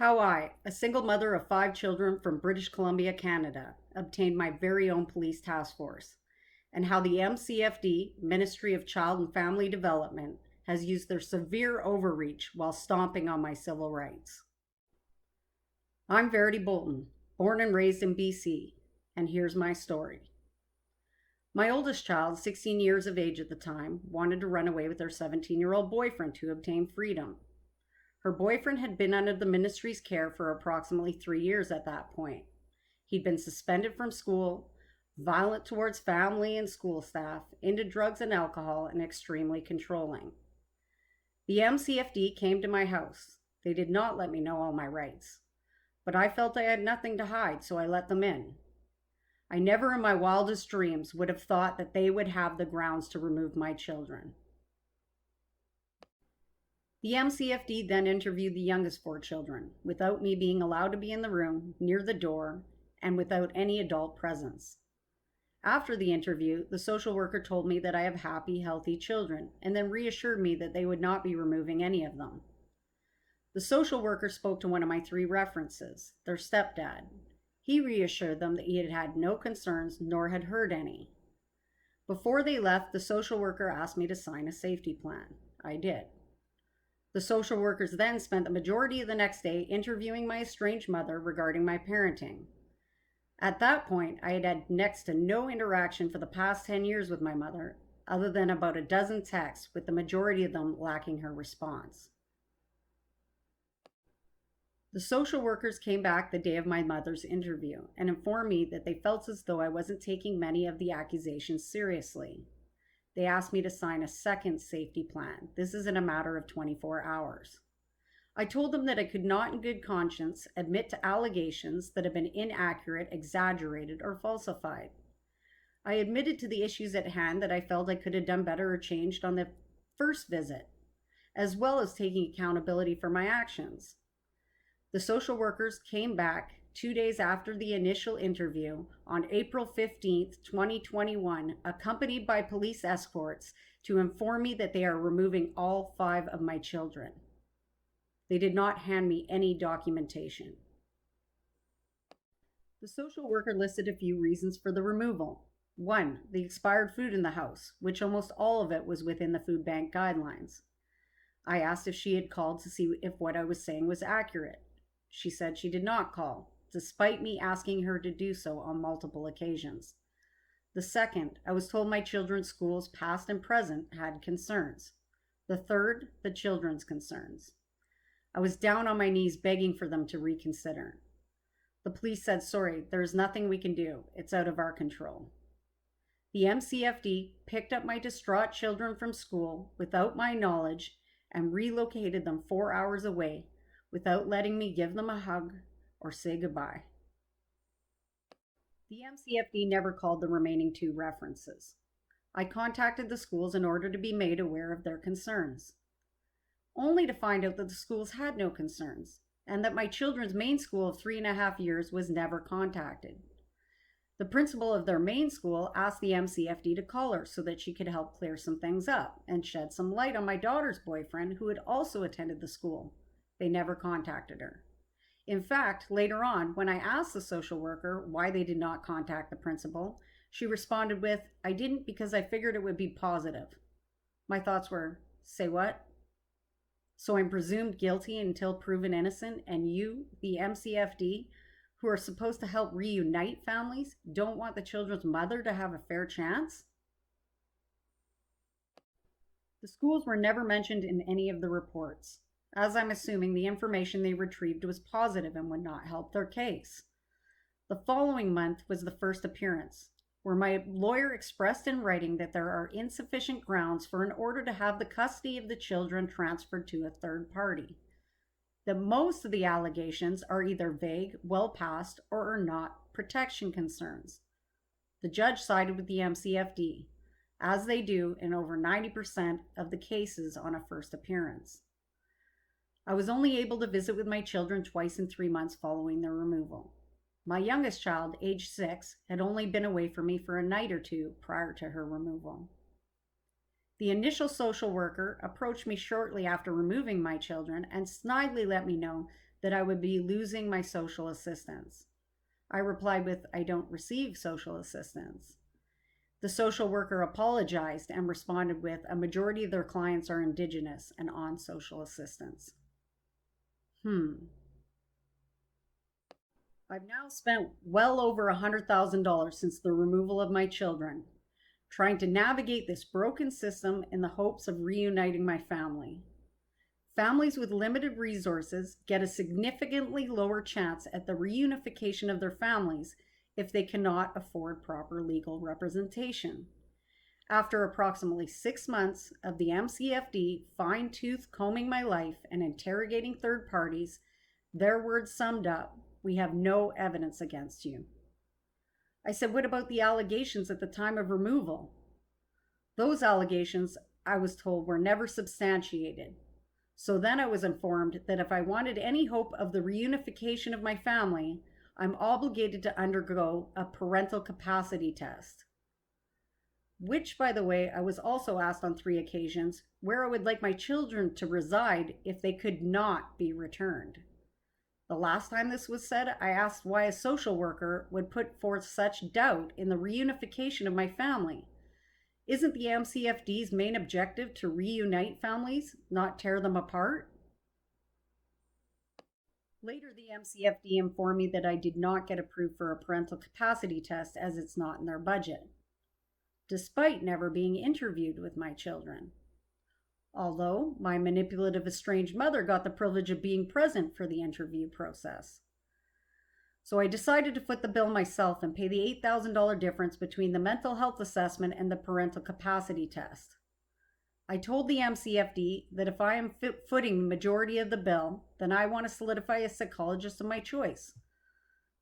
How I, a single mother of 5 children from British Columbia, Canada, obtained my very own police task force, and how the MCFD, Ministry of Child and Family Development, has used their severe overreach while stomping on my civil rights. I'm Verity Bolton, born and raised in BC, and here's my story. My oldest child, 16 years of age at the time, wanted to run away with her 17-year-old boyfriend to obtain freedom. Her boyfriend had been under the ministry's care for approximately 3 years at that point. He'd been suspended from school, violent towards family and school staff, into drugs and alcohol, and extremely controlling. The MCFD came to my house. They did not let me know all my rights, but I felt I had nothing to hide, so I let them in. I never in my wildest dreams would have thought that they would have the grounds to remove my children. The MCFD then interviewed the youngest 4 children, without me being allowed to be in the room, near the door, and without any adult presence. After the interview, the social worker told me that I have happy, healthy children, and then reassured me that they would not be removing any of them. The social worker spoke to one of my 3 references, their stepdad. He reassured them that he had had no concerns nor had heard any. Before they left, the social worker asked me to sign a safety plan. I did. The social workers then spent the majority of the next day interviewing my estranged mother regarding my parenting. At that point, I had had next to no interaction for the past 10 years with my mother, other than about a dozen texts, with the majority of them lacking her response. The social workers came back the day of my mother's interview and informed me that they felt as though I wasn't taking many of the accusations seriously. They asked me to sign a second safety plan. This is in a matter of 24 hours. I told them that I could not in good conscience admit to allegations that have been inaccurate, exaggerated, or falsified. I admitted to the issues at hand that I felt I could have done better or changed on the first visit, as well as taking accountability for my actions. The social workers came back 2 days after the initial interview on April 15th, 2021, accompanied by police escorts to inform me that they are removing all 5 of my children. They did not hand me any documentation. The social worker listed a few reasons for the removal. 1, the expired food in the house, which almost all of it was within the food bank guidelines. I asked if she had called to see if what I was saying was accurate. She said she did not call, despite me asking her to do so on multiple occasions. The 2nd, I was told my children's schools, past and present, had concerns. The 3rd, the children's concerns. I was down on my knees begging for them to reconsider. The police said, "Sorry, there is nothing we can do. It's out of our control." The MCFD picked up my distraught children from school without my knowledge and relocated them 4 hours away without letting me give them a hug or say goodbye. The MCFD never called the remaining 2 references. I contacted the schools in order to be made aware of their concerns, only to find out that the schools had no concerns and that my children's main school of 3.5 years was never contacted. The principal of their main school asked the MCFD to call her so that she could help clear some things up and shed some light on my daughter's boyfriend, who had also attended the school. They never contacted her. In fact, later on, when I asked the social worker why they did not contact the principal, she responded with, "I didn't because I figured it would be positive." My thoughts were, say what? So I'm presumed guilty until proven innocent, and you, the MCFD, who are supposed to help reunite families, don't want the children's mother to have a fair chance? The schools were never mentioned in any of the reports, as I'm assuming the information they retrieved was positive and would not help their case. The following month was the first appearance, where my lawyer expressed in writing that there are insufficient grounds for an order to have the custody of the children transferred to a third party. That most of the allegations are either vague, well past, or are not protection concerns. The judge sided with the MCFD, as they do in over 90% of the cases on a first appearance. I was only able to visit with my children twice in 3 months following their removal. My youngest child, age 6, had only been away from me for a night or 2 prior to her removal. The initial social worker approached me shortly after removing my children and snidely let me know that I would be losing my social assistance. I replied with, I don't receive social assistance. The social worker apologized and responded with, a majority of their clients are Indigenous and on social assistance. I've now spent well over $100,000 since the removal of my children, trying to navigate this broken system in the hopes of reuniting my family. Families with limited resources get a significantly lower chance at the reunification of their families if they cannot afford proper legal representation. After approximately 6 months of the MCFD fine-tooth combing my life and interrogating third parties, their words summed up, we have no evidence against you. I said, what about the allegations at the time of removal? Those allegations, I was told, were never substantiated. So then I was informed that if I wanted any hope of the reunification of my family, I'm obligated to undergo a parental capacity test. Which, by the way, I was also asked on 3 occasions where I would like my children to reside if they could not be returned. The last time this was said, I asked why a social worker would put forth such doubt in the reunification of my family. Isn't the MCFD's main objective to reunite families, not tear them apart? Later, the MCFD informed me that I did not get approved for a parental capacity test as it's not in their budget, despite never being interviewed with my children. Although my manipulative estranged mother got the privilege of being present for the interview process. So I decided to foot the bill myself and pay the $8,000 difference between the mental health assessment and the parental capacity test. I told the MCFD that if I am footing the majority of the bill, then I want to solidify a psychologist of my choice.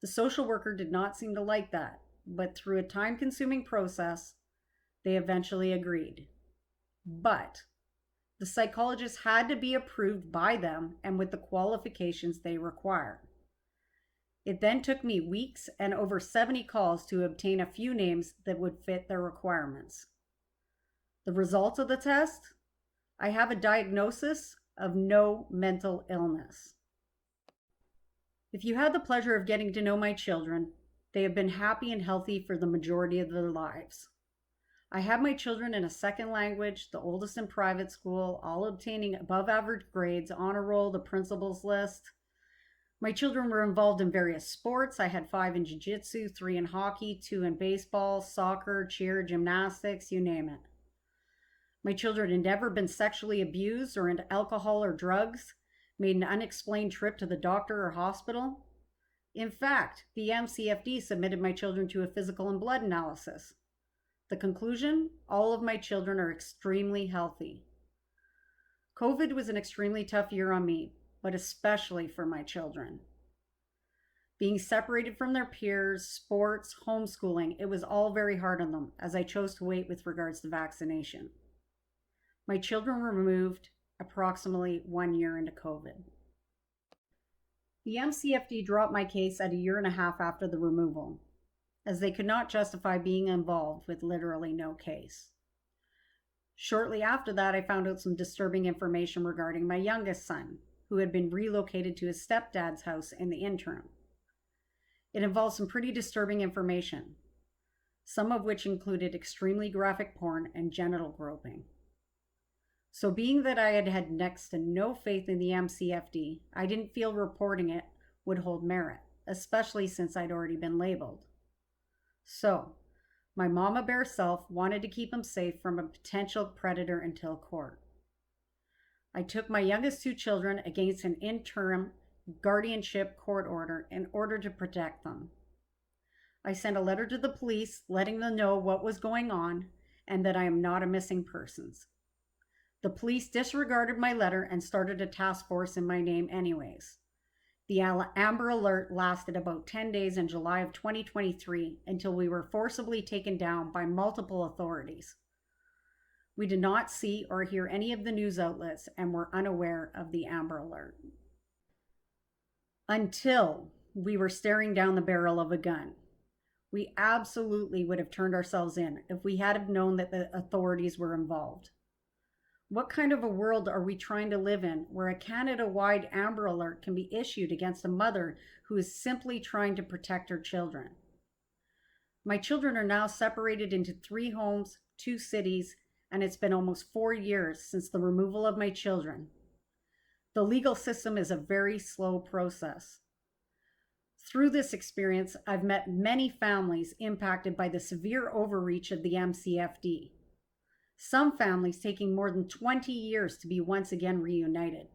The social worker did not seem to like that, but through a time-consuming process, they eventually agreed. But the psychologist had to be approved by them and with the qualifications they require. It then took me weeks and over 70 calls to obtain a few names that would fit their requirements. The results of the test? I have a diagnosis of no mental illness. If you had the pleasure of getting to know my children, they have been happy and healthy for the majority of their lives. I have my children in a second language, the oldest in private school, all obtaining above average grades, honor roll, the principal's list. My children were involved in various sports. I had 5 in jiu-jitsu, 3 in hockey, 2 in baseball, soccer, cheer, gymnastics, you name it. My children had never been sexually abused or into alcohol or drugs, made an unexplained trip to the doctor or hospital. In fact, the MCFD submitted my children to a physical and blood analysis. The conclusion? All of my children are extremely healthy. COVID was an extremely tough year on me, but especially for my children. Being separated from their peers, sports, homeschooling, it was all very hard on them as I chose to wait with regards to vaccination. My children were removed approximately 1 year into COVID. The MCFD dropped my case at 1.5 years after the removal, as they could not justify being involved with literally no case. Shortly after that, I found out some disturbing information regarding my youngest son, who had been relocated to his stepdad's house in the interim. It involved some pretty disturbing information, some of which included extremely graphic porn and genital groping. So being that I had had next to no faith in the MCFD, I didn't feel reporting it would hold merit, especially since I'd already been labeled. So, my mama bear self wanted to keep him safe from a potential predator until court. I took my youngest 2 children against an interim guardianship court order in order to protect them. I sent a letter to the police letting them know what was going on and that I am not a missing persons. The police disregarded my letter and started a task force in my name anyways. The Amber Alert lasted about 10 days in July of 2023 until we were forcibly taken down by multiple authorities. We did not see or hear any of the news outlets and were unaware of the Amber Alert. Until we were staring down the barrel of a gun. We absolutely would have turned ourselves in if we had have known that the authorities were involved. What kind of a world are we trying to live in where a Canada-wide Amber Alert can be issued against a mother who is simply trying to protect her children? My children are now separated into 3 homes, 2 cities, and it's been almost 4 years since the removal of my children. The legal system is a very slow process. Through this experience, I've met many families impacted by the severe overreach of the MCFD. Some families taking more than 20 years to be once again reunited.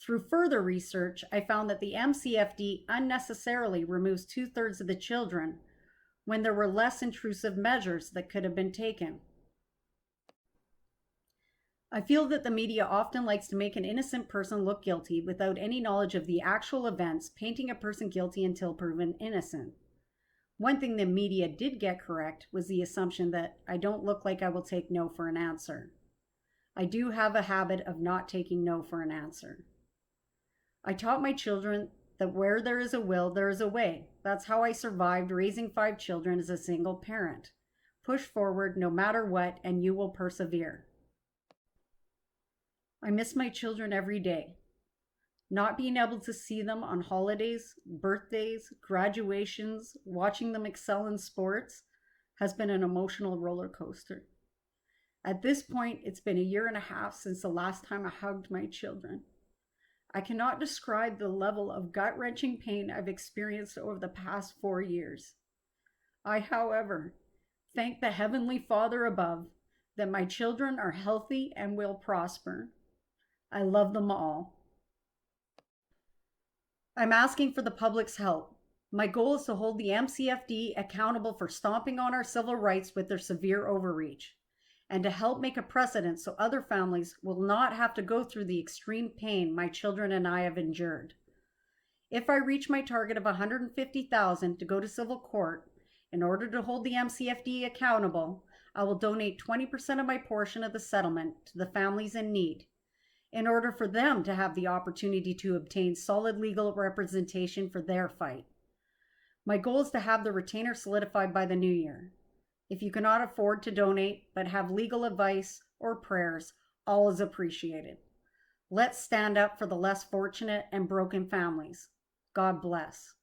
Through further research, I found that the MCFD unnecessarily removes 2/3 of the children when there were less intrusive measures that could have been taken. I feel that the media often likes to make an innocent person look guilty without any knowledge of the actual events, painting a person guilty until proven innocent. One thing the media did get correct was the assumption that I don't look like I will take no for an answer. I do have a habit of not taking no for an answer. I taught my children that where there is a will, there is a way. That's how I survived raising 5 children as a single parent. Push forward no matter what, and you will persevere. I miss my children every day. Not being able to see them on holidays, birthdays, graduations, watching them excel in sports has been an emotional roller coaster. At this point, it's been 1.5 years since the last time I hugged my children. I cannot describe the level of gut-wrenching pain I've experienced over the past 4 years. I, however, thank the Heavenly Father above that my children are healthy and will prosper. I love them all. I'm asking for the public's help. My goal is to hold the MCFD accountable for stomping on our civil rights with their severe overreach, and to help make a precedent so other families will not have to go through the extreme pain my children and I have endured. If I reach my target of $150,000 to go to civil court in order to hold the MCFD accountable, I will donate 20% of my portion of the settlement to the families in need, in order for them to have the opportunity to obtain solid legal representation for their fight. My goal is to have the retainer solidified by the new year. If you cannot afford to donate but have legal advice or prayers, all is appreciated. Let's stand up for the less fortunate and broken families. God bless.